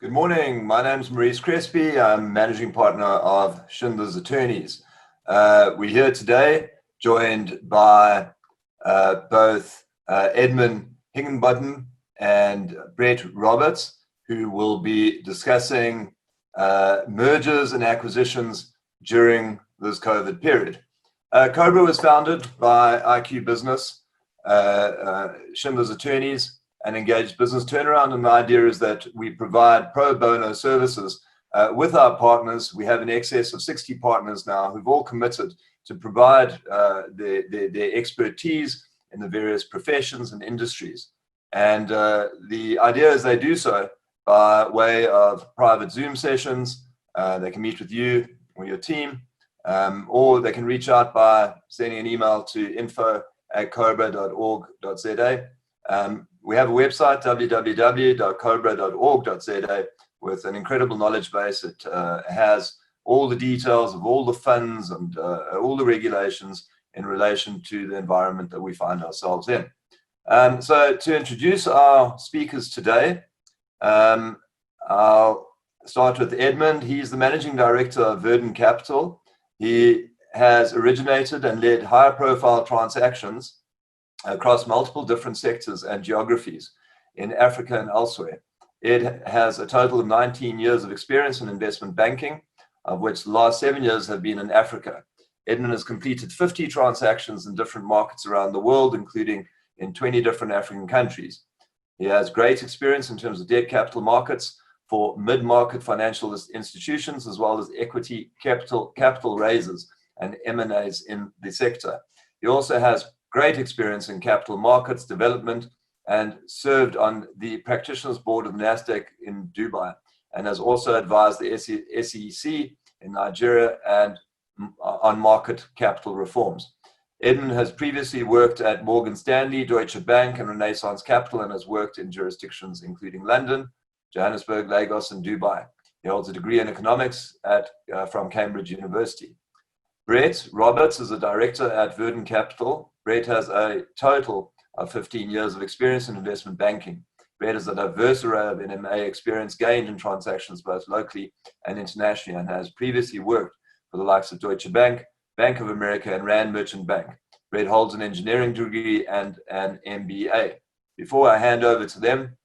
Good morning. My name is Maurice Crespi. I'm managing partner of Schindler's Attorneys. We're here today joined by both Edmund Higenbottam and Brett Roberts, who will be discussing mergers and acquisitions during this COVID period. COBRA was founded by IQ Business, Schindler's Attorneys, and engaged business turnaround. And the idea is that we provide pro bono services with our partners. We have in excess of 60 partners now who've all committed to provide their expertise in the various professions and industries. And the idea is they do so by way of private Zoom sessions. They can meet with you or your team, or they can reach out by sending an email to info@cobra.org.za. We have a website, www.cobra.org.za, with an incredible knowledge base. It has all the details of all the funds and all the regulations in relation to the environment that we find ourselves in. So to introduce our speakers today, I'll start with Edmund. He's the Managing Director of Verdant Capital. He has originated and led higher profile transactions across multiple different sectors and geographies in Africa and elsewhere. Ed has a total of 19 years of experience in investment banking, of which the last 7 years have been in Africa. Edmund has completed 50 transactions in different markets around the world, including in 20 different African countries. He has great experience in terms of debt capital markets for mid-market financial institutions, as well as equity capital raises and M&As in the sector. He also has great experience in capital markets development and served on the practitioners board of NASDAQ in Dubai, and has also advised the SEC in Nigeria and on market capital reforms. Edmund has previously worked at Morgan Stanley, Deutsche Bank, and Renaissance Capital, and has worked in jurisdictions including London, Johannesburg, Lagos, and Dubai. He holds a degree in economics from Cambridge University. Brett Roberts is a director at Verdant Capital. Brett has a total of 15 years of experience in investment banking. Brett has a diverse array of M&A experience gained in transactions both locally and internationally, and has previously worked for the likes of Deutsche Bank, Bank of America, and Rand Merchant Bank. Brett holds an engineering degree and an MBA. Before I hand over to them,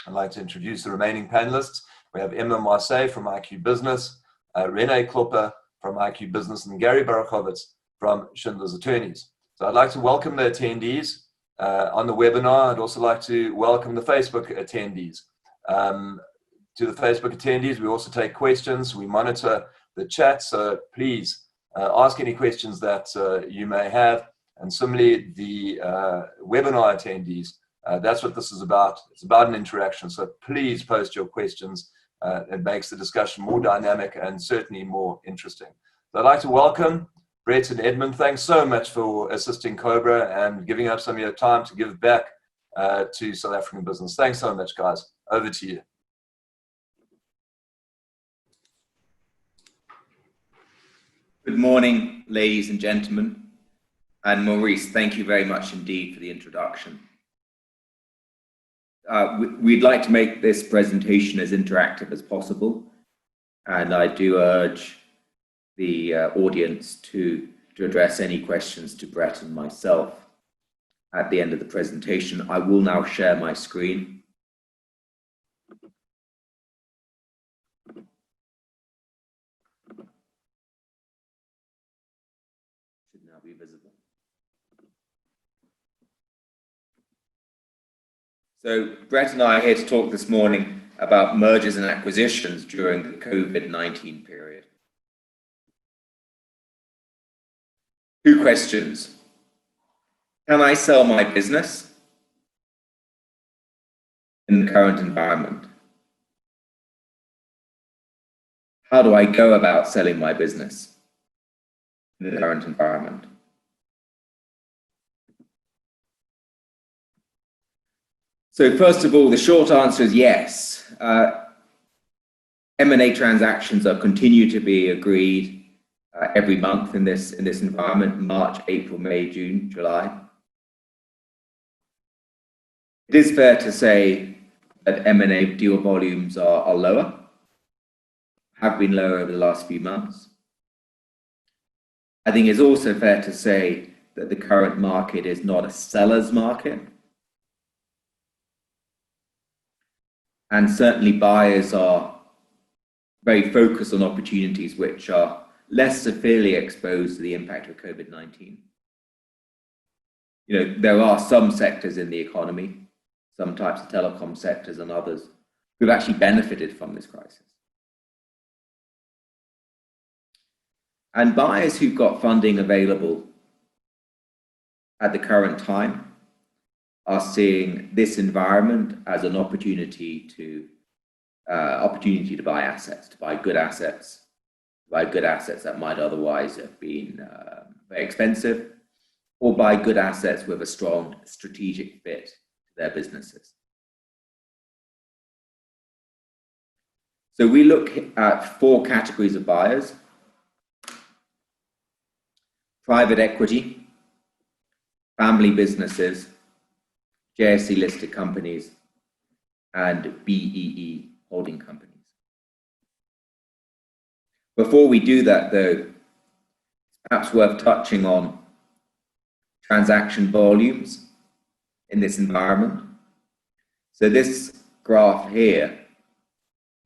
I'd like to introduce the remaining panelists. We have Emma Marseille from IQ Business, Rene Klopper from IQ Business, and Gary Barachowitz from Schindler's Attorneys. So I'd like to welcome the attendees on the webinar. I'd also like to welcome the Facebook attendees. To the Facebook attendees, we also take questions. We monitor the chat, so please ask any questions that you may have. And similarly, the webinar attendees, that's what this is about. It's about an interaction, so please post your questions. It makes the discussion more dynamic and certainly more interesting. So I'd like to welcome Brett and Edmund. Thanks so much for assisting COBRA and giving up some of your time to give back to South African business. Thanks so much, guys. Over to you. Good morning, ladies and gentlemen. And Maurice, thank you very much indeed for the introduction. We'd like to make this presentation as interactive as possible, and I do urge the audience to address any questions to Brett and myself at the end of the presentation. I will now share my screen. Should now be visible. So Brett and I are here to talk this morning about mergers and acquisitions during the COVID-19 period. 2 questions. Can I sell my business in the current environment? How do I go about selling my business in the current environment? So first of all, the short answer is yes. M&A transactions are continue to be agreed every month in this environment: March, April, May, June, July. It is fair to say that M&A deal volumes are lower, have been lower over the last few months. I think it's also fair to say that the current market is not a seller's market. And certainly buyers are very focused on opportunities which are less severely exposed to the impact of COVID-19. There are some sectors in the economy, some types of telecom sectors and others, who've actually benefited from this crisis. And buyers who've got funding available at the current time are seeing this environment as an opportunity to buy assets, to buy good assets that might otherwise have been very expensive, or buy good assets with a strong strategic fit to their businesses. So we look at 4 categories of buyers: private equity, family businesses, JSE listed companies, and BEE holding companies. Before we do that, though, it's perhaps worth touching on transaction volumes in this environment. So this graph here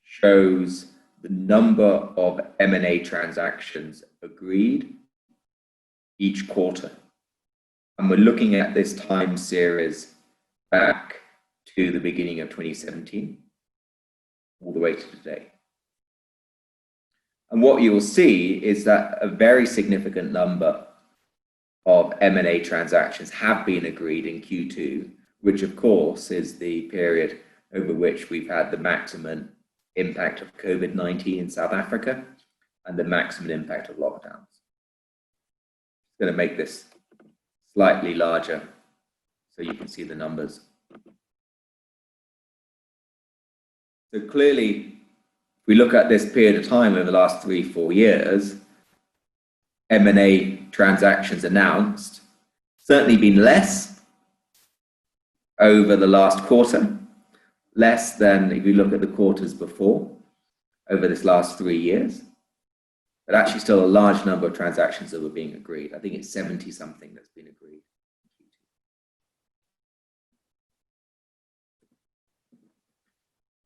shows the number of M&A transactions agreed each quarter. And we're looking at this time series back to the beginning of 2017, all the way to today. And what you will see is that a very significant number of M&A transactions have been agreed in Q2, which of course is the period over which we've had the maximum impact of COVID-19 in South Africa and the maximum impact of lockdowns. I'm going to make this slightly larger so you can see the numbers. So clearly, if we look at this period of time over the last 3-4 years, M&A transactions announced certainly been less over the last quarter, less than if you look at the quarters before over this last 3 years, but actually still a large number of transactions that were being agreed. I think it's 70 something that's been agreed.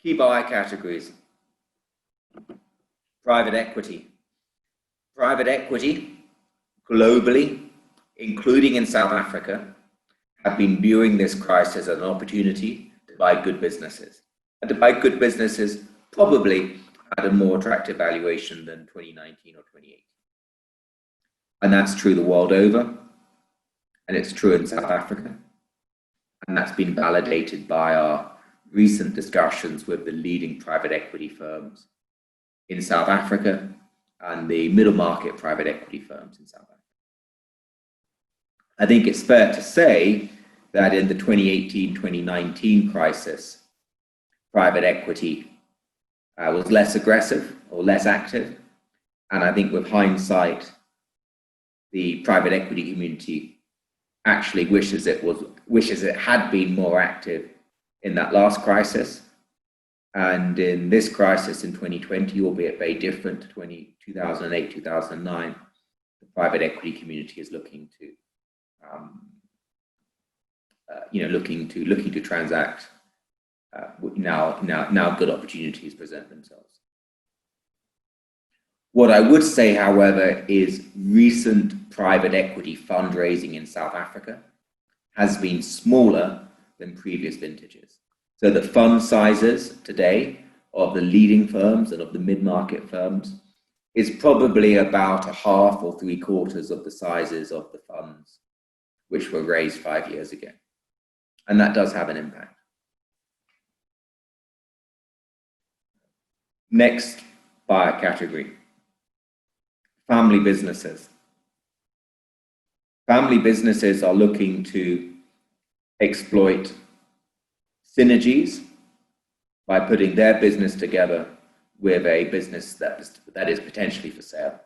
Key buyer categories. Private equity. Private equity globally, including in South Africa, have been viewing this crisis as an opportunity to buy good businesses. And to buy good businesses probably at a more attractive valuation than 2019 or 2018. And that's true the world over, and it's true in South Africa. And that's been validated by our recent discussions with the leading private equity firms in South Africa and the middle market private equity firms in South Africa. I think it's fair to say that in the 2018-2019 crisis, private equity was less aggressive or less active. And I think with hindsight, the private equity community actually wishes it had been more active in that last crisis. And in this crisis in 2020, albeit very different to 2008, 2009, the private equity community is looking to transact. Now good opportunities present themselves. What I would say, however, is recent private equity fundraising in South Africa has been smaller than previous vintages. So the fund sizes today of the leading firms and of the mid-market firms is probably about a half or 3/4 of the sizes of the funds which were raised 5 years ago. And that does have an impact. Next buyer category, family businesses. Family businesses are looking to exploit synergies by putting their business together with a business that is potentially for sale.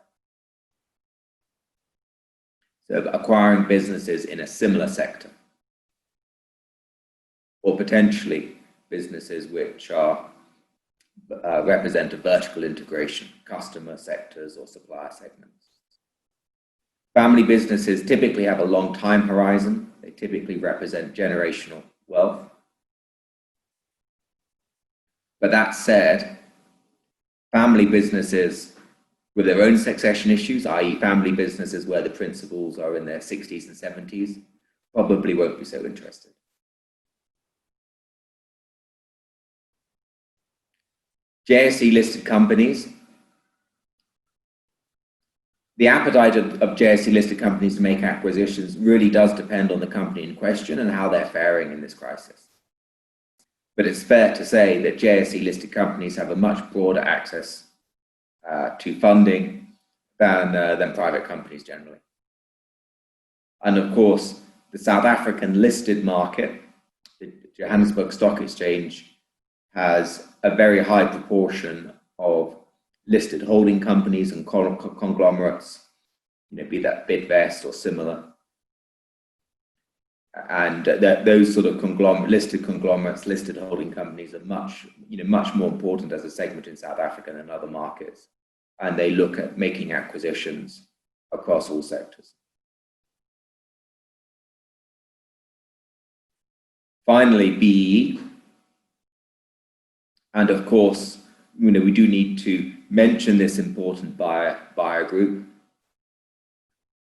So acquiring businesses in a similar sector, or potentially businesses which are represent a vertical integration, customer sectors or supplier segments. Family businesses typically have a long time horizon. They typically represent generational wealth. But that said, family businesses with their own succession issues, i.e. family businesses where the principals are in their 60s and 70s, probably won't be so interested. JSE listed companies. The appetite of JSE listed companies to make acquisitions really does depend on the company in question and how they're faring in this crisis. But it's fair to say that JSE listed companies have a much broader access to funding than private companies generally. And of course, the South African listed market, the Johannesburg Stock Exchange, has a very high proportion of listed holding companies and conglomerates, be that Bidvest or similar. And those sort of listed conglomerates, listed holding companies are much more important as a segment in South Africa than other markets. And they look at making acquisitions across all sectors. Finally, BEE. And of course, we do need to mention this important buyer group.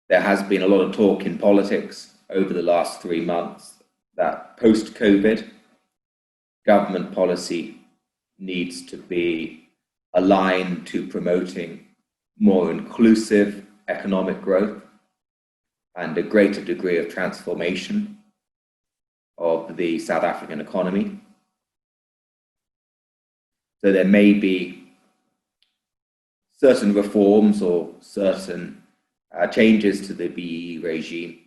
There has been a lot of talk in politics over the last 3 months that post-COVID, government policy needs to be aligned to promoting more inclusive economic growth and a greater degree of transformation of the South African economy. So there may be certain reforms or certain changes to the BEE regime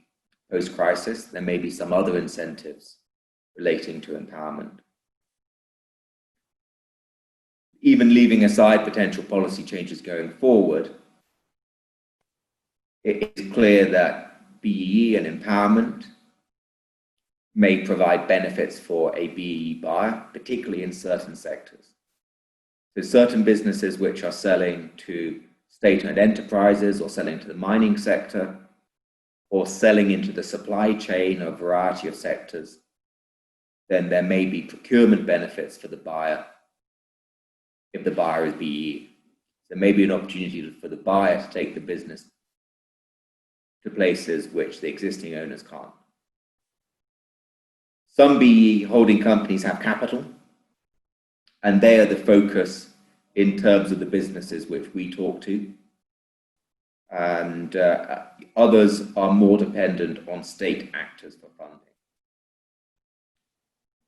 post-crisis. There may be some other incentives relating to empowerment. Even leaving aside potential policy changes going forward, it is clear that BEE and empowerment may provide benefits for a BEE buyer, particularly in certain sectors. So certain businesses which are selling to state-owned enterprises or selling to the mining sector or selling into the supply chain of a variety of sectors, then there may be procurement benefits for the buyer if the buyer is BEE. There may be an opportunity for the buyer to take the business to places which the existing owners can't. Some BEE holding companies have capital, and they are the focus in terms of the businesses which we talk to. And others are more dependent on state actors for funding.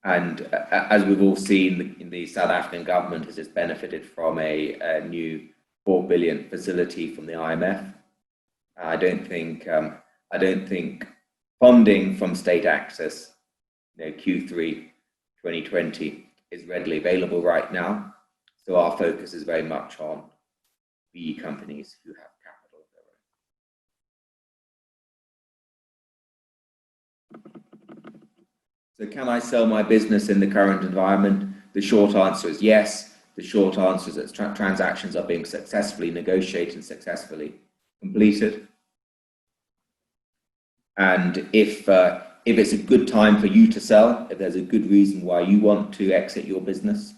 And as we've all seen, the South African government has just benefited from a new 4 billion facility from the IMF. I don't think funding from state access, Q3 2020, is readily available right now. So our focus is very much on BEE companies who have capital of their own. So can I sell my business in the current environment? The short answer is yes. The short answer is that transactions are being successfully negotiated and successfully completed. And if it's a good time for you to sell, if there's a good reason why you want to exit your business,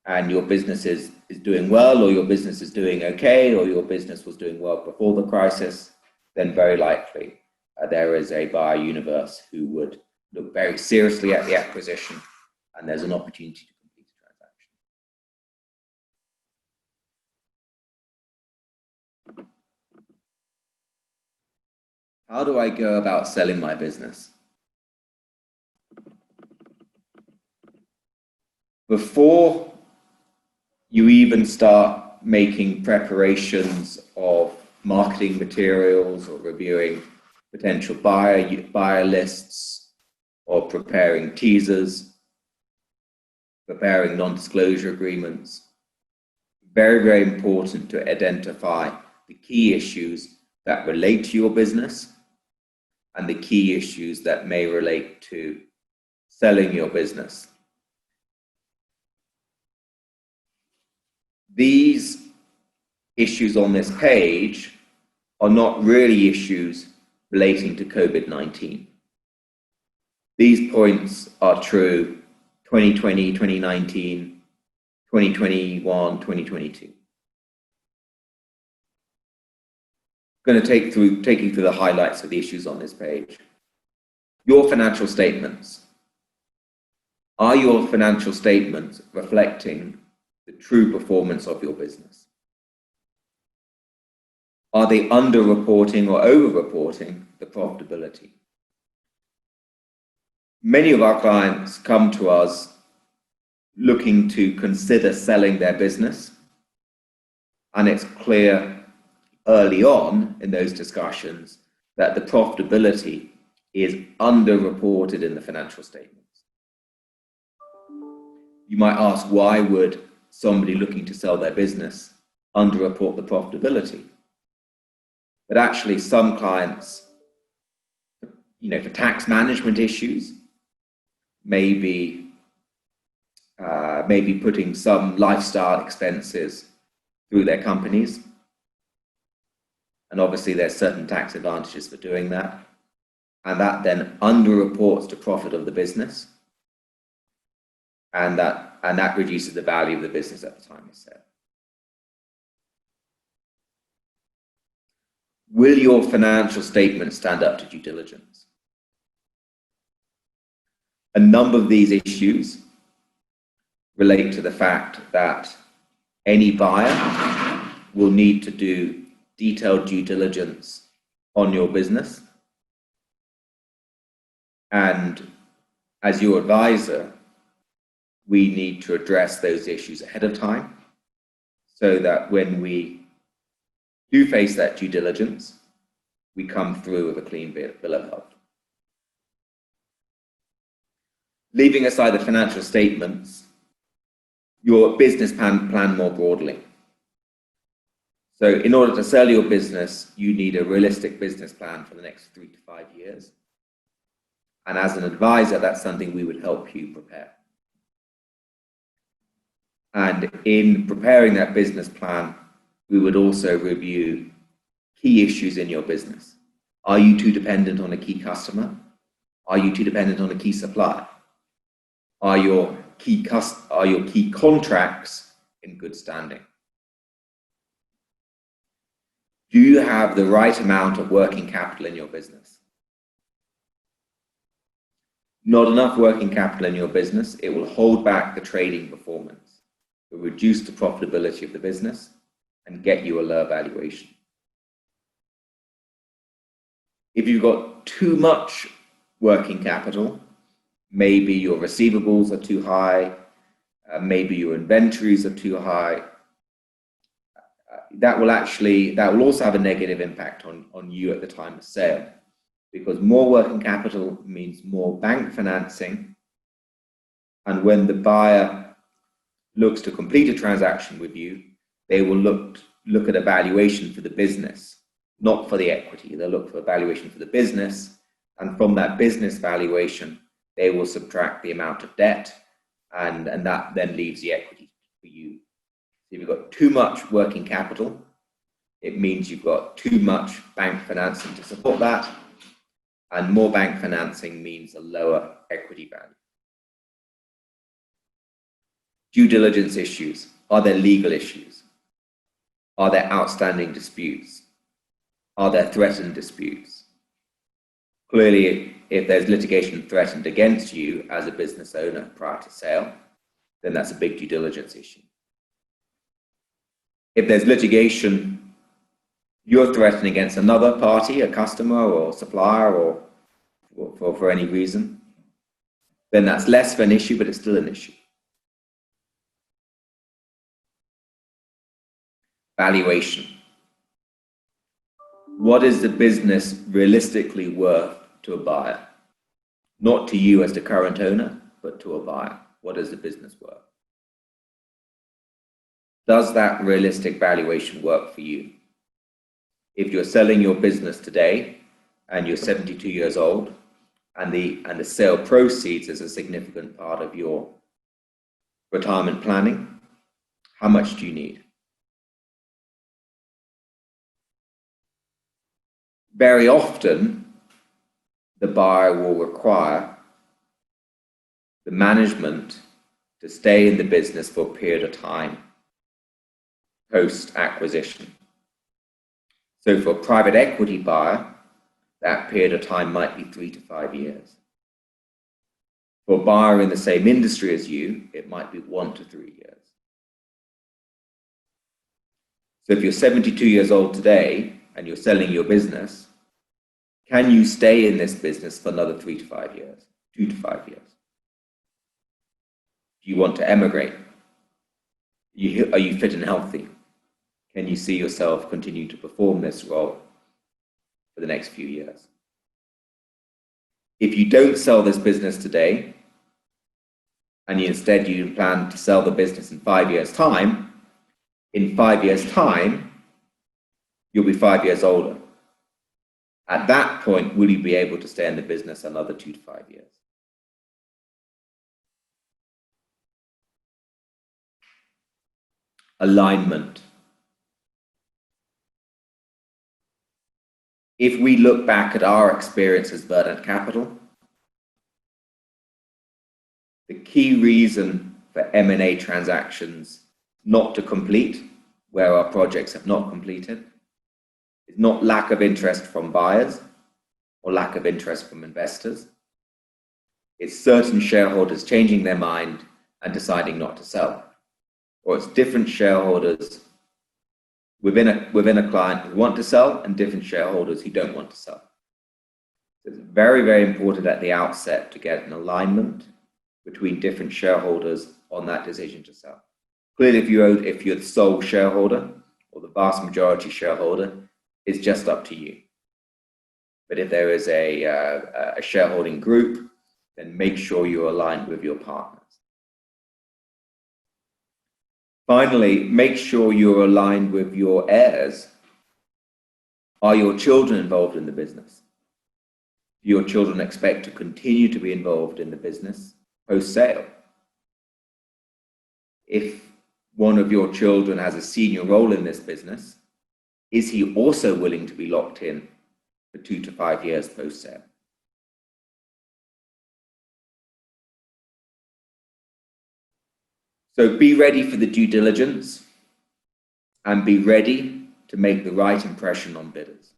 and your business is doing well, or your business is doing okay, or your business was doing well before the crisis, then very likely there is a buyer universe who would look very seriously at the acquisition, and there's an opportunity to complete a transaction. How do I go about selling my business? Before you even start making preparations of marketing materials or reviewing potential buyer lists or preparing teasers, preparing non-disclosure agreements, very, very important to identify the key issues that relate to your business and the key issues that may relate to selling your business. these issues on this page are not really issues relating to COVID-19. These points are true 2020, 2019, 2021, 2022. I'm going to take you through the highlights of the issues on this page. Your financial statements. Are your financial statements reflecting the true performance of your business? Are they underreporting or over-reporting the profitability? Many of our clients come to us looking to consider selling their business, and it's clear early on in those discussions that the profitability is underreported in the financial statements. You might ask, why would somebody looking to sell their business underreport the profitability? But actually, some clients, for tax management issues, maybe putting some lifestyle expenses through their companies. And obviously there's certain tax advantages for doing that. And that then underreports the profit of the business. And that reduces the value of the business at the time of sale. Will your financial statement stand up to due diligence? A number of these issues relate to the fact that any buyer will need to do detailed due diligence on your business. And as your advisor, we need to address those issues ahead of time so that when we do face that due diligence, we come through with a clean bill of health. Leaving aside the financial statements, your business plan more broadly. So in order to sell your business, you need a realistic business plan for the next 3 to 5 years. And as an advisor, that's something we would help you prepare. And in preparing that business plan, we would also review key issues in your business. Are you too dependent on a key customer? Are you too dependent on a key supplier? Are your key contracts in good standing? Do you have the right amount of working capital in your business? Not enough working capital in your business, it will hold back the trading performance. It will reduce the profitability of the business and get you a lower valuation. If you've got too much working capital, maybe your receivables are too high, maybe your inventories are too high, that will also have a negative impact on you at the time of sale, because more working capital means more bank financing, and when the buyer looks to complete a transaction with you, they will look at a valuation for the business, not for the equity. They'll look for a valuation for the business, and from that business valuation, they will subtract the amount of debt, and that then leaves the equity for you. If you've got too much working capital, it means you've got too much bank financing to support that, and more bank financing means a lower equity value. Due diligence issues. Are there legal issues? Are there outstanding disputes? Are there threatened disputes? Clearly, if there's litigation threatened against you as a business owner prior to sale, then that's a big due diligence issue. If there's litigation, you're threatening against another party, a customer or supplier, or for any reason, then that's less of an issue, but it's still an issue. Valuation. What is the business realistically worth to a buyer? Not to you as the current owner, but to a buyer. What is the business worth? Does that realistic valuation work for you? If you're selling your business today and you're 72 years old and the sale proceeds is a significant part of your retirement planning, how much do you need? very often the buyer will require the management to stay in the business for a period of time post-acquisition. So for a private equity buyer, that period of time might be 3 to 5 years. For a buyer in the same industry as you, it might be 1 to 3 years. So if you're 72 years old today and you're selling your business, can you stay in this business for another 3 to 5 years, 2 to 5 years? Do you want to emigrate? Are you fit and healthy? Can you see yourself continue to perform this role for the next few years? If you don't sell this business today, and instead you plan to sell the business in 5 years' time, in 5 years' time, you'll be 5 years older. At that point, will you be able to stay in the business another 2 to 5 years? Alignment. If we look back at our experience as Verdant Capital, the key reason for M&A transactions not to complete, where our projects have not completed, is not lack of interest from buyers or lack of interest from investors. It's certain shareholders changing their mind and deciding not to sell. Or it's different shareholders within a client who want to sell and different shareholders who don't want to sell. So it's very, very important at the outset to get an alignment between different shareholders on that decision to sell. Clearly, if you're the sole shareholder or the vast majority shareholder, it's just up to you. But if there is a shareholding group, then make sure you're aligned with your partners. Finally, make sure you're aligned with your heirs. Are your children involved in the business? Do your children expect to continue to be involved in the business post-sale? If one of your children has a senior role in this business, is he also willing to be locked in for 2 to 5 years post-sale? So be ready for the due diligence and be ready to make the right impression on bidders.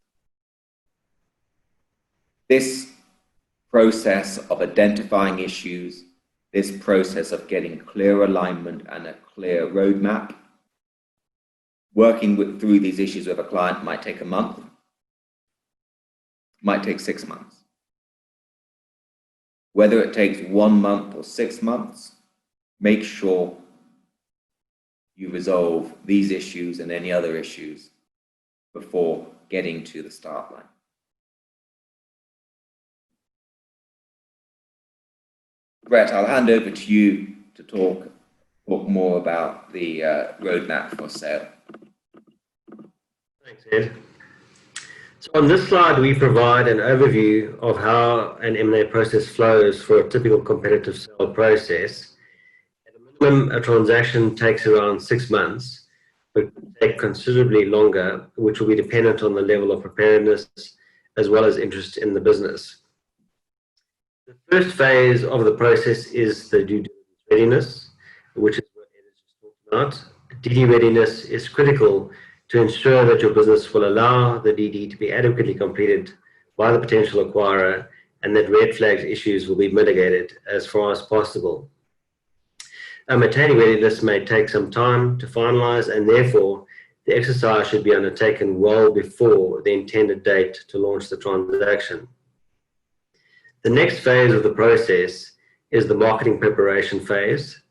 This process of identifying issues, this process of getting clear alignment and a clear roadmap, working through these issues with a client might take a month, might take 6 months. Whether it takes 1 month or 6 months, make sure you resolve these issues and any other issues before getting to the start line. Brett, I'll hand over to you to talk more about the roadmap for sale. Thanks, Ed. So on this slide, we provide an overview of how an M&A process flows for a typical competitive sale process. At a minimum, a transaction takes around 6 months, but can take considerably longer, which will be dependent on the level of preparedness as well as interest in the business. The first phase of the process is the due diligence readiness, which is what Ed has just talked about. DD readiness is critical to ensure that your business will allow the DD to be adequately completed by the potential acquirer and that red flags issues will be mitigated as far as possible. Maintaining readiness may take some time to finalize, and therefore the exercise should be undertaken well before the intended date to launch the transaction. The next phase of the process is the marketing preparation phase.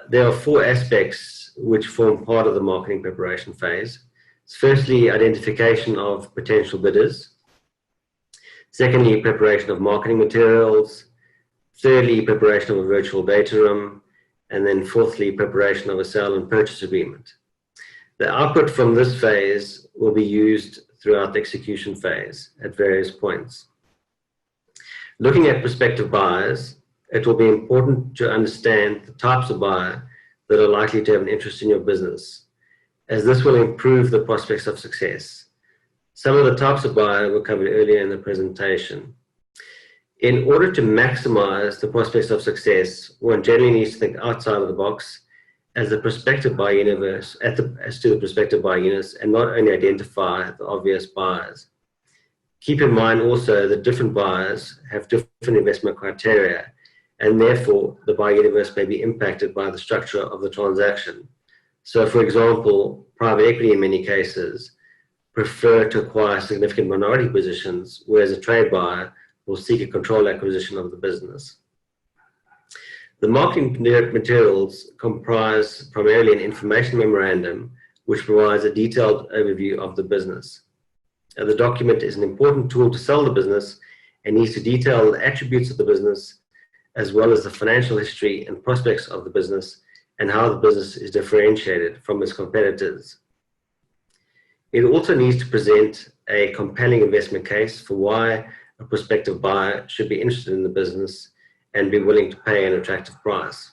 There are 4 aspects which form part of the marketing preparation phase. It's firstly, identification of potential bidders. Secondly, preparation of marketing materials. Thirdly, preparation of a virtual data room. And then fourthly, preparation of a sale and purchase agreement. The output from this phase will be used throughout the execution phase at various points. Looking at prospective buyers, it will be important to understand the types of buyer that are likely to have an interest in your business, as this will improve the prospects of success. Some of the types of buyer were covered earlier in the presentation. In order to maximize the prospects of success, one generally needs to think outside of the box as the prospective buyer universe, as to the prospective buyer universe, and not only identify the obvious buyers. Keep in mind also that different buyers have different investment criteria, and therefore the buyer universe may be impacted by the structure of the transaction. So, for example, private equity in many cases prefer to acquire significant minority positions, whereas a trade buyer will seek a control acquisition of the business. The marketing materials comprise primarily an information memorandum, which provides a detailed overview of the business. The document is an important tool to sell the business and needs to detail the attributes of the business, as well as the financial history and prospects of the business and how the business is differentiated from its competitors. It also needs to present a compelling investment case for why a prospective buyer should be interested in the business and be willing to pay an attractive price.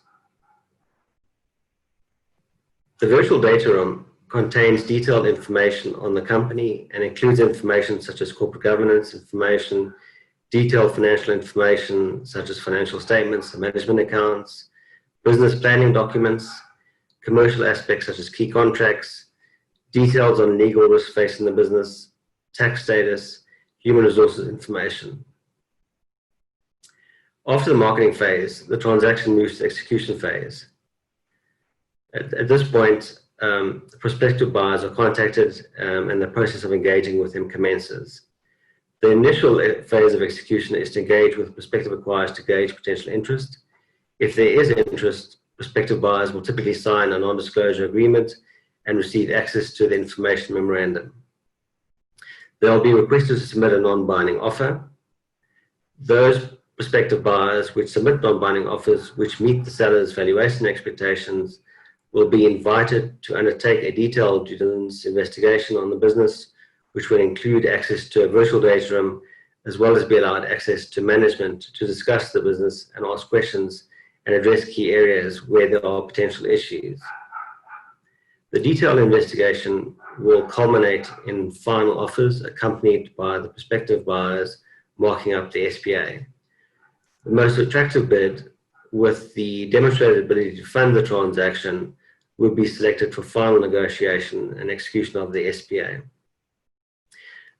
The virtual data room contains detailed information on the company and includes information such as corporate governance information, detailed financial information such as financial statements and management accounts, business planning documents, commercial aspects such as key contracts, details on legal risks facing the business, tax status, human resources information. After the marketing phase, the transaction moves to the execution phase. At this point, prospective buyers are contacted and the process of engaging with them commences. The initial phase of execution is to engage with prospective acquirers to gauge potential interest. If there is interest, prospective buyers will typically sign a non-disclosure agreement and receive access to the information memorandum. They will be requested to submit a non-binding offer. Those prospective buyers which submit non-binding offers which meet the seller's valuation expectations will be invited to undertake a detailed due diligence investigation on the business, which will include access to a virtual data room, as well as be allowed access to management to discuss the business and ask questions and address key areas where there are potential issues. The detailed investigation will culminate in final offers accompanied by the prospective buyers marking up the SPA. The most attractive bid with the demonstrated ability to fund the transaction would be selected for final negotiation and execution of the SPA.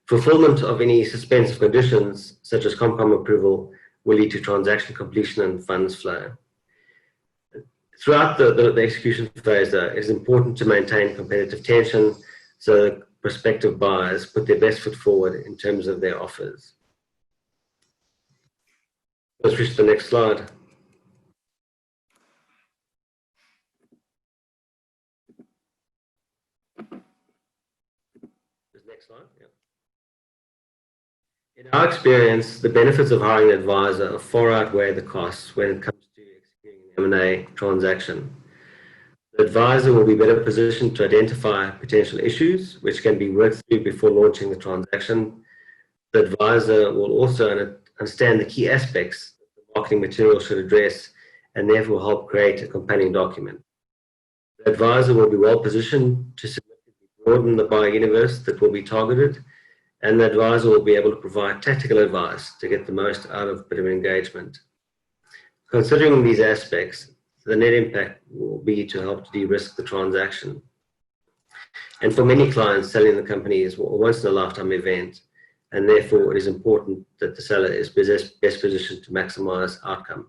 Fulfillment of any suspensive conditions, such as Comcom approval, will lead to transaction completion and funds flow. Throughout the execution phase, it is important to maintain competitive tension so that prospective buyers put their best foot forward in terms of their offers. Let's switch to the next slide. Next slide. Yeah. In our experience, the benefits of hiring an advisor far outweigh the costs when it comes to executing an M&A transaction. The advisor will be better positioned to identify potential issues which can be worked through before launching the transaction. The advisor will also understand the key aspects the marketing material should address and therefore help create a compelling document. The advisor will be well positioned to significantly broaden the buyer universe that will be targeted, and the advisor will be able to provide tactical advice to get the most out of bidder engagement. Considering these aspects, the net impact will be to help de-risk the transaction. And for many clients, selling the company is a once-in-a-lifetime event, and therefore it is important that the seller is best positioned to maximize outcome.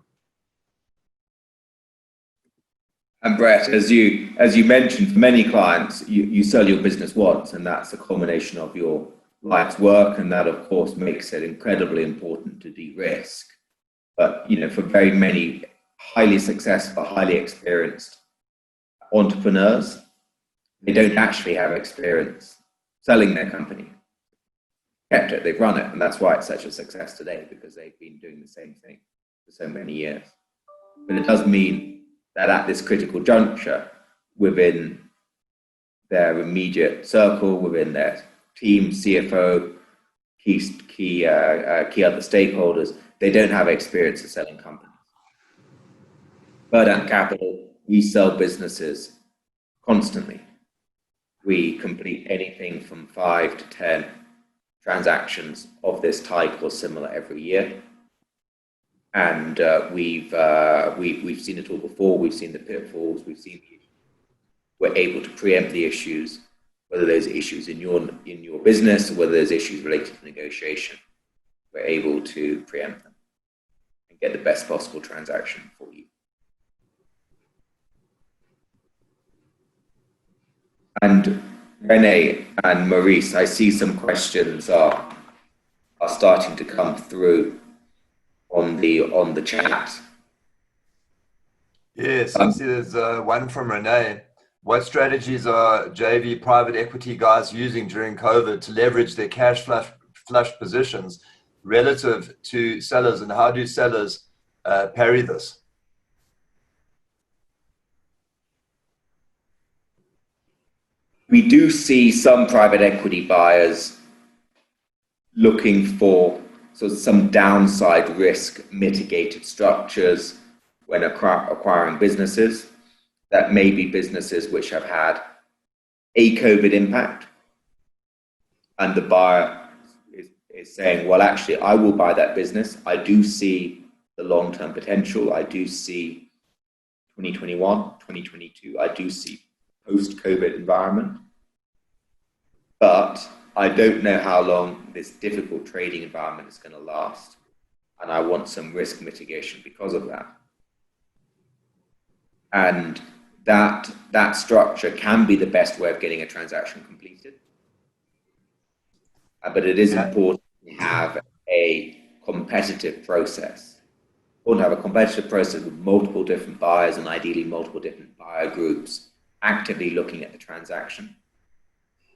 And Brett, as you mentioned, for many clients, you sell your business once, and that's a culmination of your life's work, and that of course makes it incredibly important to de-risk. But for very many highly successful, highly experienced entrepreneurs, they don't actually have experience selling their company. Kept it, they've run it, and that's why it's such a success today, because they've been doing the same thing for so many years. But it does mean that at this critical juncture, within their immediate circle, within their team, CFO, key other stakeholders, they don't have experience of selling companies. Verdant Capital, we sell businesses constantly. We complete anything from 5 to 10 transactions of this type or similar every year. And we've seen it all before. We've seen the pitfalls. We've seen the issues. We're able to preempt the issues, whether there's issues in your business or whether there's issues related to negotiation. We're able to preempt them and get the best possible transaction for you. And Rene and Maurice, I see some questions are starting to come through on the chat. Yes, I see there's one from Renee. What strategies are JV private equity guys using during COVID to leverage their cash flush positions relative to sellers, and how do sellers parry this? We do see some private equity buyers looking for some downside risk mitigated structures when acquiring businesses. That may be businesses which have had a COVID impact, and the buyer is saying, well, actually, I will buy that business. I do see the long-term potential. I do see 2021, 2022. I do see post-COVID environment. But I don't know how long this difficult trading environment is going to last. And I want some risk mitigation because of that. And that structure can be the best way of getting a transaction completed. But it is important to have a competitive process. Or to have a competitive process with multiple different buyers and ideally multiple different buyer groups actively looking at the transaction.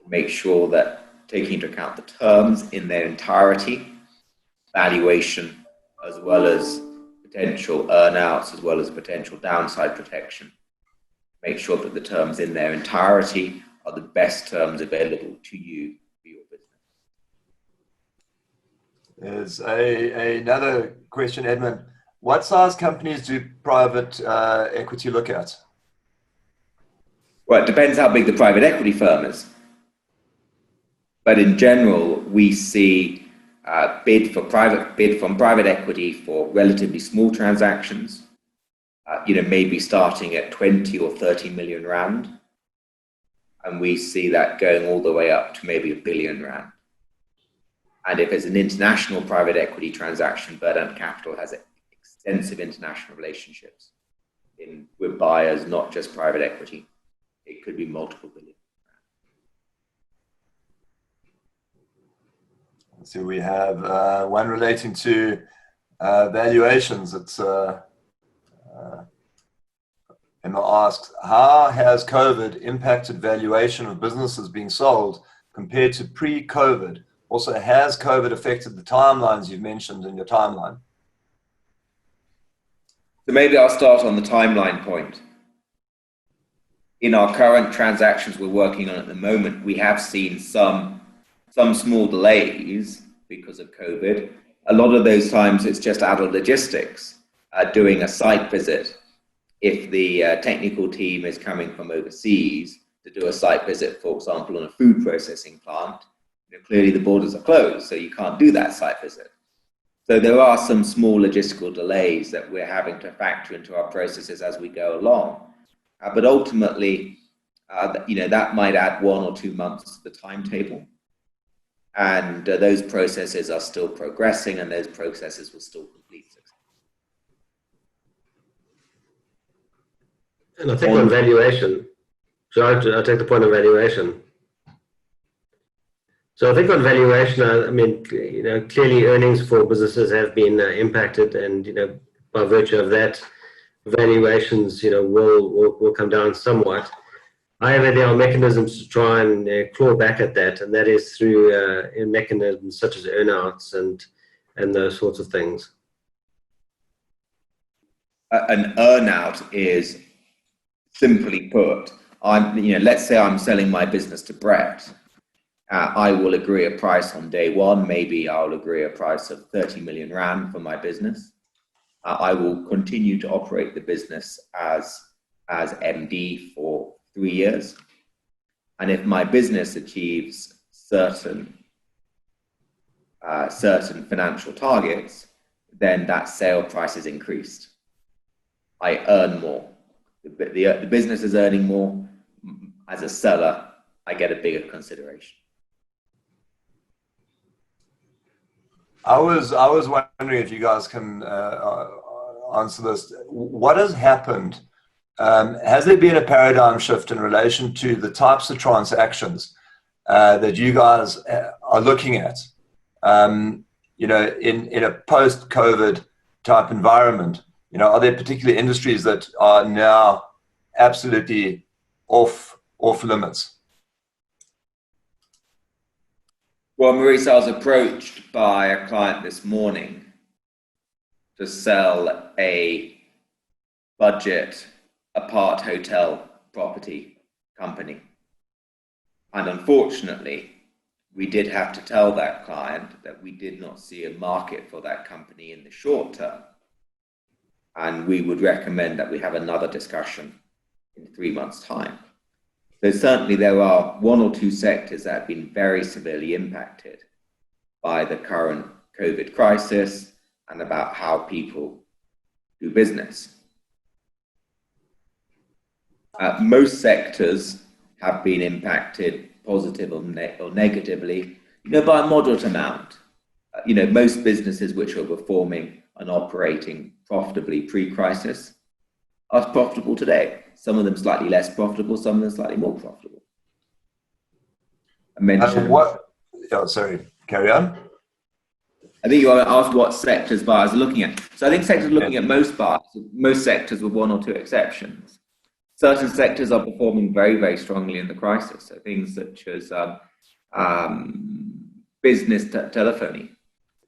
Make sure that taking into account the terms in their entirety, valuation, as well as potential earnouts, as well as potential downside protection. Make sure that the terms in their entirety are the best terms available to you for your business. There's another question, Edmund. What size companies do private equity look at? Well, it depends how big the private equity firm is. But in general, we see bid from private equity for relatively small transactions, maybe starting at 20 or 30 million rand. And we see that going all the way up to maybe 1 billion rand. And if it's an international private equity transaction, Verdant Capital has extensive international relationships with buyers, not just private equity. It could be multiple billion. So we have one relating to valuations. It's Emma asks, how has COVID impacted valuation of businesses being sold compared to pre-COVID? Also, has COVID affected the timelines you've mentioned in your timeline? So maybe I'll start on the timeline point. In our current transactions we're working on at the moment, we have seen some small delays because of COVID. A lot of those times it's just out of logistics, doing a site visit. If the technical team is coming from overseas to do a site visit, for example, on a food processing plant, clearly the borders are closed, so you can't do that site visit. So there are some small logistical delays that we're having to factor into our processes as we go along. But ultimately, that might add 1 or 2 months to the timetable. And those processes are still progressing, and those processes will still complete successfully. And I think on valuation, so I'll take the point of valuation. So I think on valuation, I mean, clearly earnings for businesses have been impacted, and by virtue of that, valuations will come down somewhat. However, there are mechanisms to try and claw back at that, and that is through mechanisms such as earnouts and those sorts of things. An earnout is, simply put, let's say I'm selling my business to Brett. I will agree a price on day one. Maybe I'll agree a price of 30 million rand for my business. I will continue to operate the business as MD for 3 years. And if my business achieves certain certain financial targets, then that sale price is increased. I earn more. The business is earning more. As a seller, I get a bigger consideration. I was wondering if you guys can answer this. What has happened? Has there been a paradigm shift in relation to the types of transactions that you guys are looking at? You know, in a post-COVID type environment, you know, are there particular industries that are now absolutely off limits? Well, Maurice, I was approached by a client this morning to sell a budget apart hotel property company. And unfortunately, we did have to tell that client that we did not see a market for that company in the short term. And we would recommend that we have another discussion in 3 months' time. So certainly there are one or two sectors that have been very severely impacted by the current COVID crisis and about how people do business. Most sectors have been impacted positive or negatively, you know, by a moderate amount. You know, most businesses which were performing and operating profitably pre-crisis are profitable today. Some of them slightly less profitable, some of them slightly more profitable. I mentioned sorry, carry on. I think you asked what sectors buyers are looking at. So I think sectors are looking at most buyers, most sectors with one or two exceptions. Certain sectors are performing very, very strongly in the crisis. So things such as business telephony.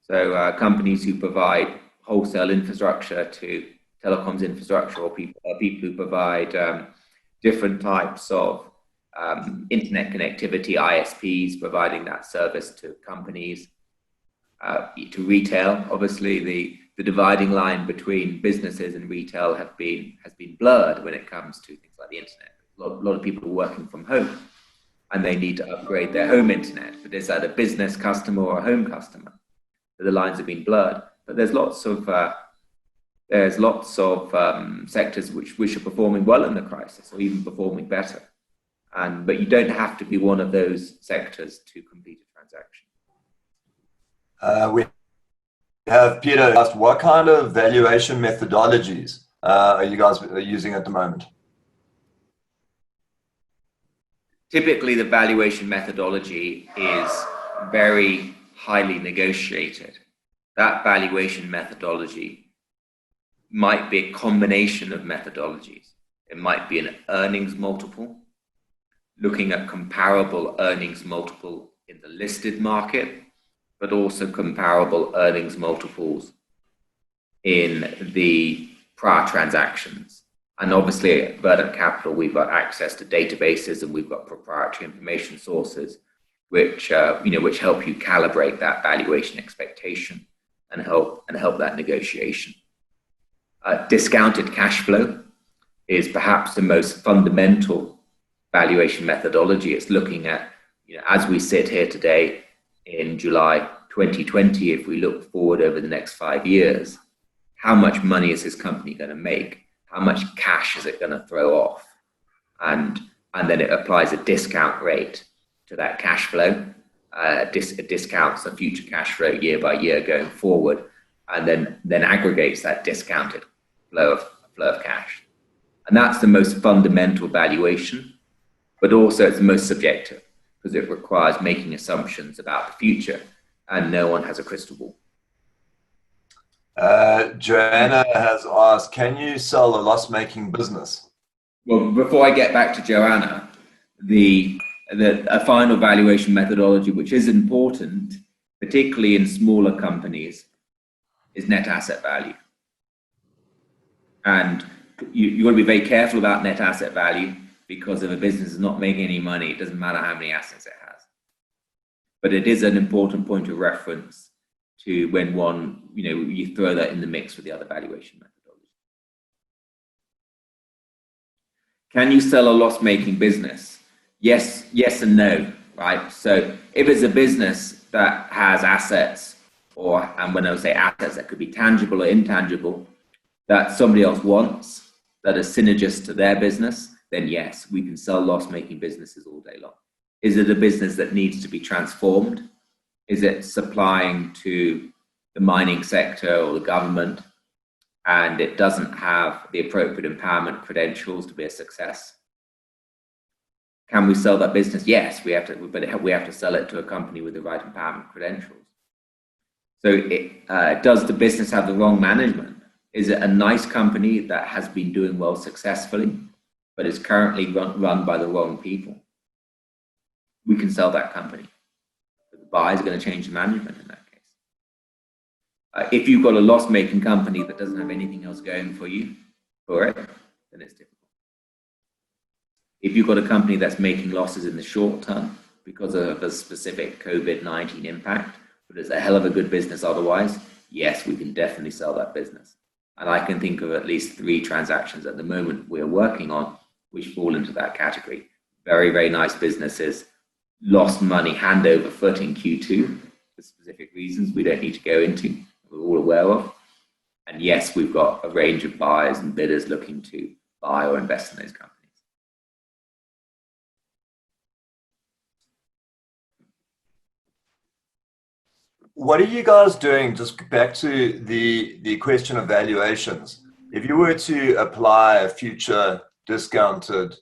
So companies who provide wholesale infrastructure to telecoms infrastructure, or people who provide different types of internet connectivity, ISPs, providing that service to companies, to retail. Obviously, the dividing line between businesses and retail has been blurred when it comes to things like the internet. A lot of people are working from home, and they need to upgrade their home internet. But is that a business customer or a home customer? So the lines have been blurred. But there's lots of sectors which are performing well in the crisis, or even performing better. But you don't have to be one of those sectors to complete a transaction. We have Peter asked, what kind of valuation methodologies are you guys using at the moment? Typically, the valuation methodology is very highly negotiated. That valuation methodology might be a combination of methodologies. It might be an earnings multiple, looking at comparable earnings multiple in the listed market, but also comparable earnings multiples in the prior transactions. And obviously at Verdant Capital, we've got access to databases and we've got proprietary information sources which help you calibrate that valuation expectation and help that negotiation. Discounted cash flow is perhaps the most fundamental valuation methodology. It's looking at, as we sit here today in July 2020, if we look forward over the next 5 years, how much money is this company going to make? How much cash is it going to throw off? And then it applies a discount rate to that cash flow. It discounts the future cash flow year by year going forward, and then aggregates that discounted flow of cash. And that's the most fundamental valuation, but also it's the most subjective because it requires making assumptions about the future, and no one has a crystal ball. Joanna has asked, can you sell a loss-making business? Well, before I get back to Joanna, a final valuation methodology, which is important, particularly in smaller companies, is net asset value. And you've got to be very careful about net asset value, because if a business is not making any money, it doesn't matter how many assets it has. But it is an important point of reference to when you throw that in the mix with the other valuation methodology. Can you sell a loss-making business? Yes and no. right? So if it's a business that has assets, and when I say assets, that could be tangible or intangible, that somebody else wants, that are synergist to their business, then yes, we can sell loss-making businesses all day long. Is it a business that needs to be transformed? Is it supplying to the mining sector or the government, and it doesn't have the appropriate empowerment credentials to be a success? Can we sell that business? Yes, we have to, but we have to sell it to a company with the right empowerment credentials. So does the business have the wrong management? Is it a nice company that has been doing well successfully, but is currently run by the wrong people? We can sell that company. But the buyer is going to change the management in that case. If you've got a loss-making company that doesn't have anything else going for it, then it's difficult. If you've got a company that's making losses in the short term because of a specific COVID-19 impact, but it's a hell of a good business otherwise, yes, we can definitely sell that business. And I can think of at least 3 transactions at the moment we're working on which fall into that category. Very, very nice businesses, lost money hand over foot in Q2 for specific reasons we don't need to go into, we're all aware of. And yes, we've got a range of buyers and bidders looking to buy or invest in those companies. What are you guys doing, just back to the question of valuations? If you were to apply a future discounted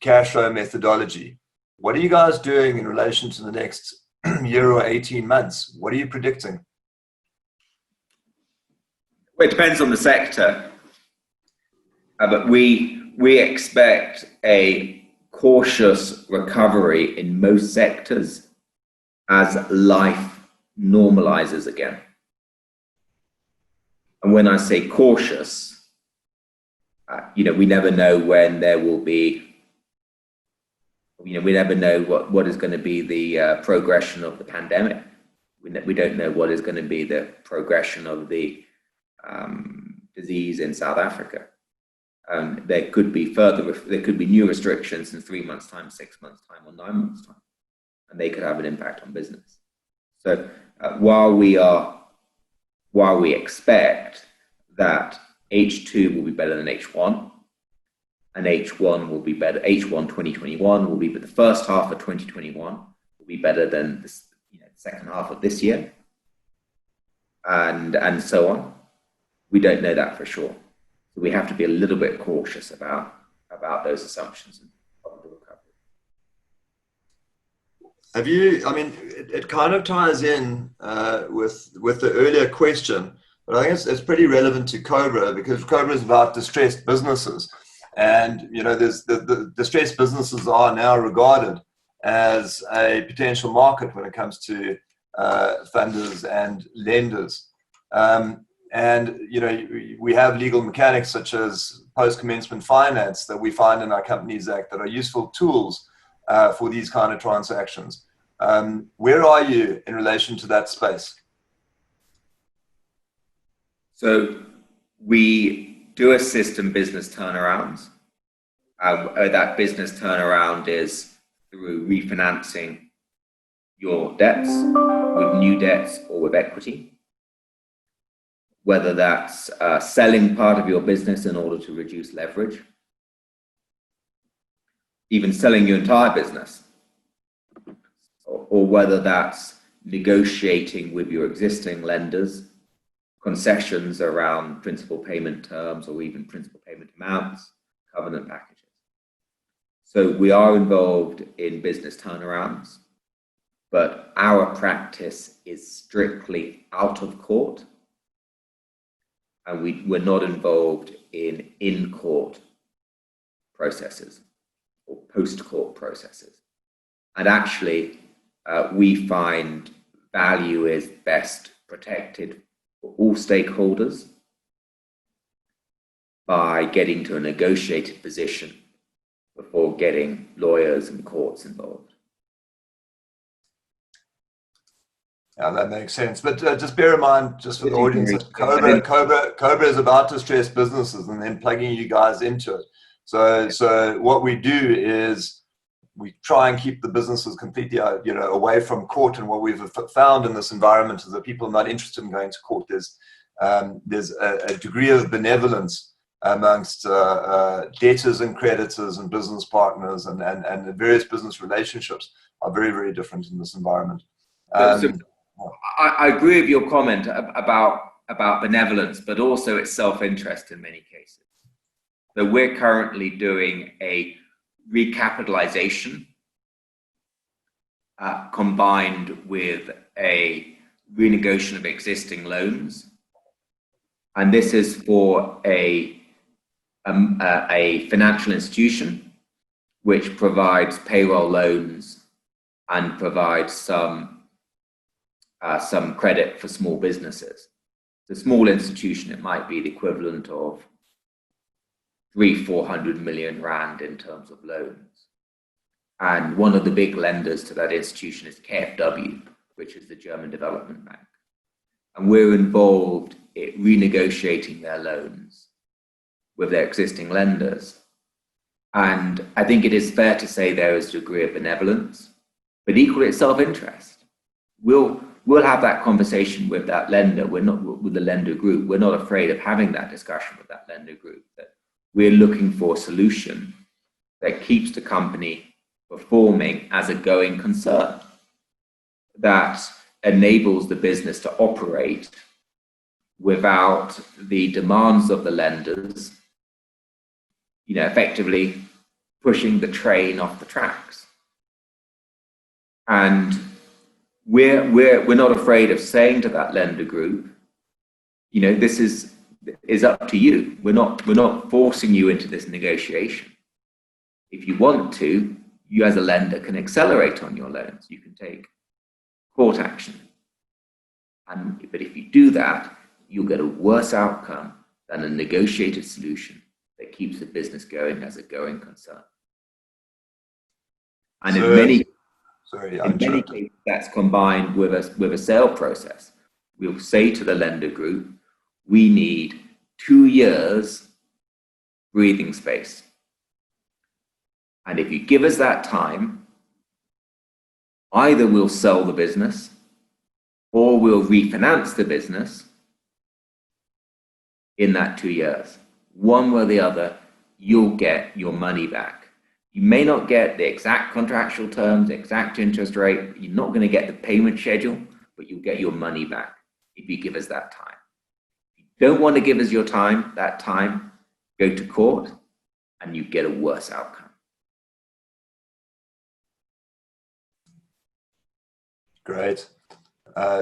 cash flow methodology, what are you guys doing in relation to the next year or 18 months? What are you predicting? Well, it depends on the sector, but we expect a cautious recovery in most sectors as life normalizes again. And when I say cautious, we never know when there will be, we never know what is going to be the progression of the pandemic. We don't know what is going to be the progression of the disease in South Africa. There could be new restrictions in 3 months' time, 6 months' time, or 9 months' time, and they could have an impact on business. So while we expect that H2 will be better than H1, and H1 will be better, H1 2021 will be, but the first half of 2021 will be better than the second half of this year, and so on. We don't know that for sure. So we have to be a little bit cautious about those assumptions of the recovery. Have you, it kind of ties in with the earlier question, but I think it's pretty relevant to COBRA, because COBRA is about distressed businesses. And, there's the distressed businesses are now regarded as a potential market when it comes to funders and lenders. And, we have legal mechanics such as post-commencement finance that we find in our Companies Act that are useful tools for these kind of transactions. Where are you in relation to that space? So we do assist in business turnarounds. That business turnaround is through refinancing your debts with new debts or with equity. Whether that's selling part of your business in order to reduce leverage, even selling your entire business, or whether that's negotiating with your existing lenders concessions around principal payment terms or even principal payment amounts, covenant packages. So we are involved in business turnarounds, but our practice is strictly out of court, and we're not involved in court processes or post-court processes. And actually, we find value is best protected for all stakeholders by getting to a negotiated position before getting lawyers and courts involved. Yeah, that makes sense. But just bear in mind, just for the audience, COBRA is about distressed businesses and then plugging you guys into it. So what we do is we try and keep the businesses completely, away from court. And what we've found in this environment is that people are not interested in going to court. There's a degree of benevolence amongst debtors and creditors and business partners, and the various business relationships are very, very different in this environment. I agree with your comment about benevolence, but also its self-interest in many cases. So we're currently doing a recapitalization combined with a renegotiation of existing loans. And this is for a financial institution which provides payroll loans and provides some credit for small businesses. It's a small institution, it might be the equivalent of 300-400 million rand in terms of loans. And one of the big lenders to that institution is KfW, which is the German development bank. And we're involved in renegotiating their loans with their existing lenders. And I think it is fair to say there is a degree of benevolence, but equally it's self-interest. We'll have that conversation with that lender. We're not with the lender group. We're not afraid of having that discussion with that lender group. That we're looking for a solution that keeps the company performing as a going concern, that enables the business to operate without the demands of the lenders, effectively pushing the train off the tracks. And we're not afraid of saying to that lender group, this is up to you. We're not forcing you into this negotiation. If you want to, you as a lender can accelerate on your loans. You can take court action. But if you do that, you'll get a worse outcome than a negotiated solution that keeps the business going as a going concern. And in many cases, that's combined with a sale process. We'll say to the lender group, we need 2 years breathing space. And if you give us that time, either we'll sell the business or we'll refinance the business in that 2 years. One way or the other, you'll get your money back. You may not get the exact contractual terms, the exact interest rate. You're not going to get the payment schedule, but you'll get your money back if you give us that time. If you don't want to give us that time, go to court and you get a worse outcome. Great.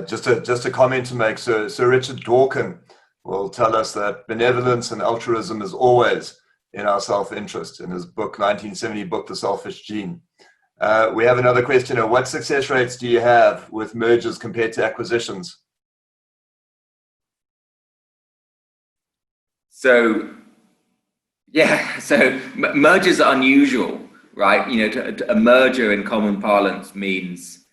Just a comment to make. Sir Richard Dawkins will tell us that benevolence and altruism is always in our self-interest, in his book, 1970 book, The Selfish Gene. We have another question. What success rates do you have with mergers compared to acquisitions? So mergers are unusual, right? A merger in common parlance means,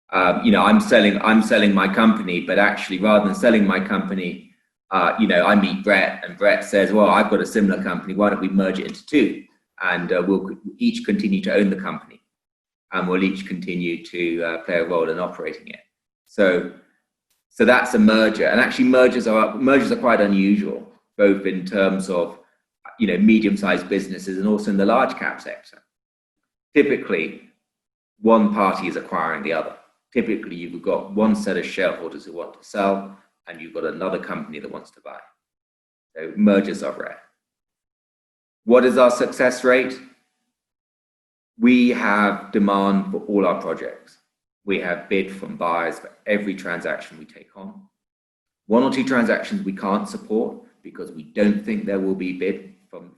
I'm selling my company, but actually rather than selling my company, I meet Brett and Brett says, well, I've got a similar company. Why don't we merge it into two? And we'll each continue to own the company and we'll each continue to play a role in operating it. So that's a merger. And actually mergers are quite unusual, both in terms of, medium-sized businesses and also in the large cap sector. Typically, one party is acquiring the other. Typically, you've got one set of shareholders who want to sell and you've got another company that wants to buy. So mergers are rare. What is our success rate? We have demand for all our projects. We have bid from buyers for every transaction we take on. 1 or 2 transactions we can't support because we don't think there will be bid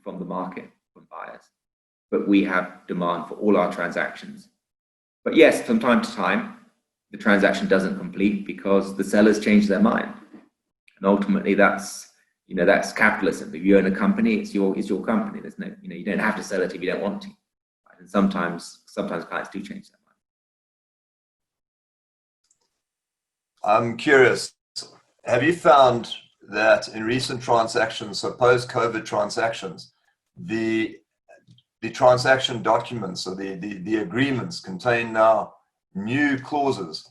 from the market, from buyers. But we have demand for all our transactions. But yes, from time to time, the transaction doesn't complete because the sellers change their mind. And ultimately that's capitalism. If you own a company, it's your company. There's no, you don't have to sell it if you don't want to. Right? And sometimes clients do change their mind. I'm curious, have you found that in recent transactions, so post-COVID transactions, there the transaction documents or the agreements contain now new clauses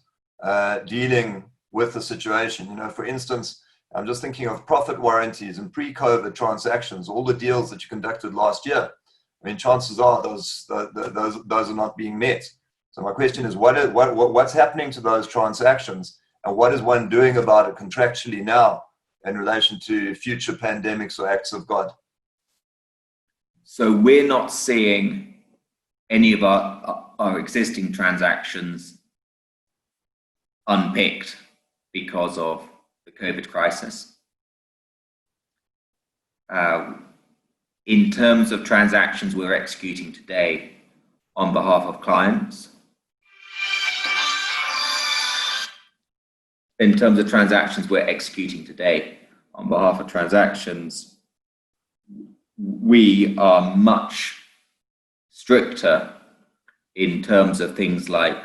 dealing with the situation. You know, for instance, I'm just thinking of profit warranties and pre-COVID transactions, all the deals that you conducted last year. I mean, chances are those are not being met. So my question is, what's happening to those transactions, and what is one doing about it contractually now in relation to future pandemics or acts of God? So we're not seeing any of our existing transactions unpicked because of the COVID crisis. In terms of transactions we're executing today on behalf of clients, we are much stricter in terms of things like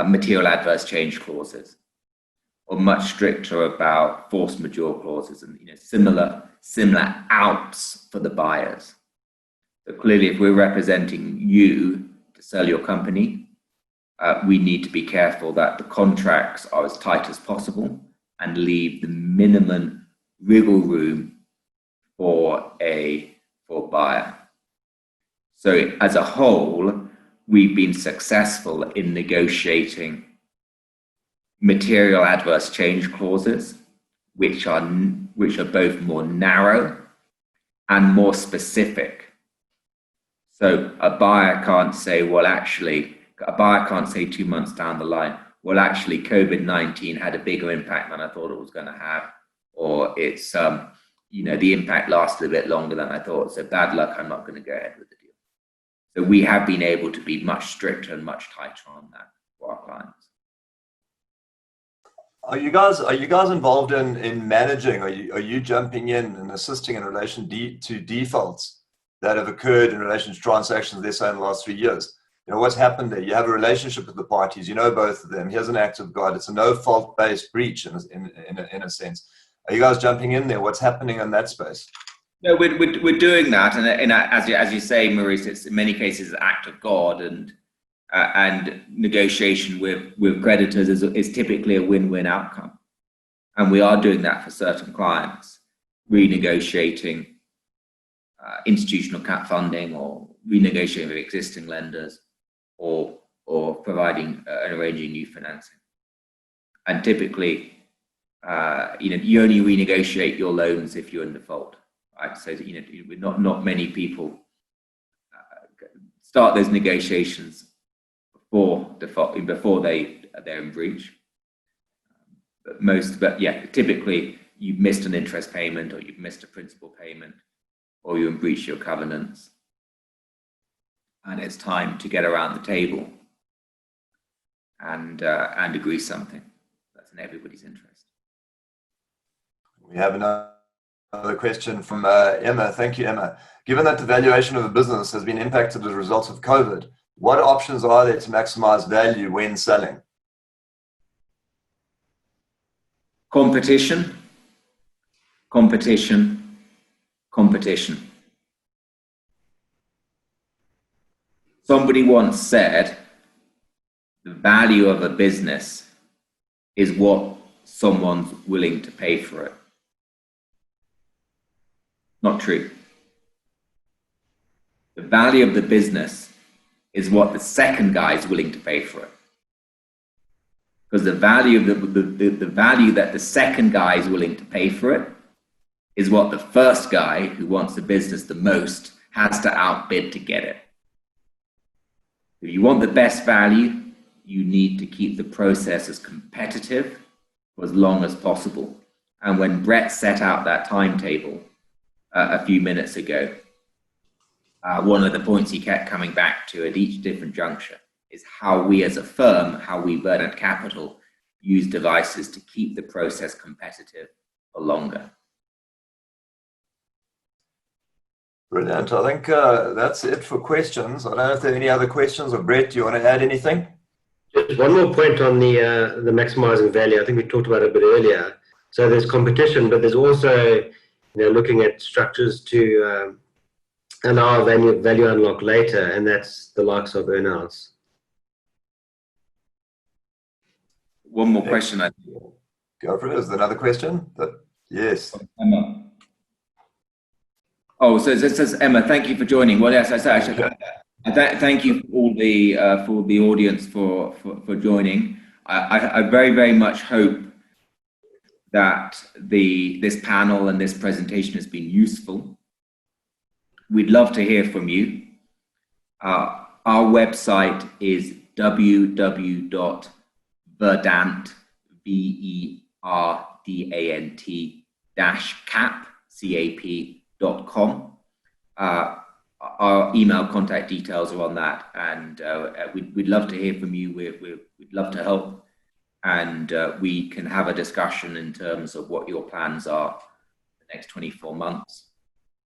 material adverse change clauses, or much stricter about force majeure clauses, and similar outs for the buyers. So clearly, if we're representing you to sell your company, we need to be careful that the contracts are as tight as possible and leave the minimum wiggle room for buyer. So as a whole, we've been successful in negotiating material adverse change clauses, which are both more narrow and more specific. So a buyer can't say, 2 months down the line, well, actually, COVID-19 had a bigger impact than I thought it was going to have, or it's, the impact lasted a bit longer than I thought, so bad luck, I'm not going to go ahead with the deal. So we have been able to be much stricter and much tighter on that for our clients. Are you guys involved in managing? Are you jumping in and assisting in relation to defaults that have occurred in relation to transactions, let's say, in the last 3 years? You know, what's happened there? You have a relationship with the parties. You know both of them. Here's an act of God. It's a no-fault-based breach in a sense. Are you guys jumping in there? What's happening in that space? No, we're doing that, and as you say, Maurice, it's in many cases an act of God, and negotiation with creditors is typically a win-win outcome, and we are doing that for certain clients, renegotiating institutional cap funding, or renegotiating with existing lenders, or providing and arranging new financing. And typically, you only renegotiate your loans if you're in default. Right? So that not many people start those negotiations before default, before they're in breach. But typically you've missed an interest payment, or you've missed a principal payment, or you breach your covenants, and it's time to get around the table and agree something that's in everybody's interest. We have another question from Emma. Thank you, Emma. Given that the valuation of a business has been impacted as a result of COVID, what options are there to maximize value when selling? Competition. Somebody once said, the value of a business is what someone's willing to pay for it. Not true. The value of the business is what the second guy is willing to pay for it. Because the value of the value that the second guy is willing to pay for it is what the first guy, who wants the business the most, has to outbid to get it. If you want the best value, you need to keep the process as competitive for as long as possible. And when Brett set out that timetable a few minutes ago, one of the points he kept coming back to at each different juncture is how we as a firm, how we Verdant Capital, use devices to keep the process competitive for longer. Brilliant. I think that's it for questions. I don't know if there are any other questions. Or Brett, do you want to add anything? Just one more point on the maximizing value. I think we talked about it a bit earlier. So there's competition, but there's also looking at structures to and our value unlock later, and that's the likes of earnouts. One more question. Go for it. Is there another question? Yes. Emma. Oh, so this says Emma. Thank you for joining. Well, yes, thank you all for the audience for joining. I very much hope that this panel and this presentation has been useful. We'd love to hear from you. Our website is www.verdant, VERDANT-cap.com. Our email contact details are on that, and we'd love to hear from you. We'd love to help, and we can have a discussion in terms of what your plans are for the next 24 months.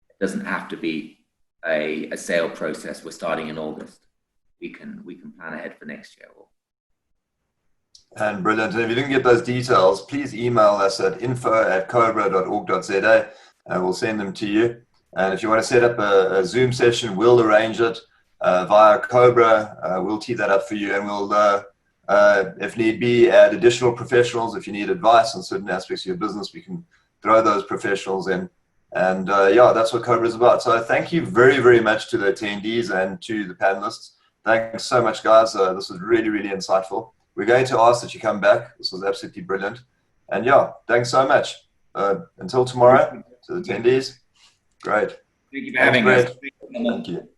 It doesn't have to be a sale process. We're starting in August. We can plan ahead for next year. And brilliant. And if you didn't get those details, please email us at info@cobra.org.za and we'll send them to you. And if you want to set up a Zoom session, we'll arrange it via COBRA. We'll tee that up for you, and we'll, if need be, add additional professionals. If you need advice on certain aspects of your business, we can throw those professionals in. And yeah, that's what COBRA is about. So thank you very much to the attendees and to the panelists. Thanks so much, guys. This was really insightful. We're going to ask that you come back. This was absolutely brilliant. And yeah, thanks so much. Until tomorrow, to the attendees. Great. Thank you for having us. Thank you.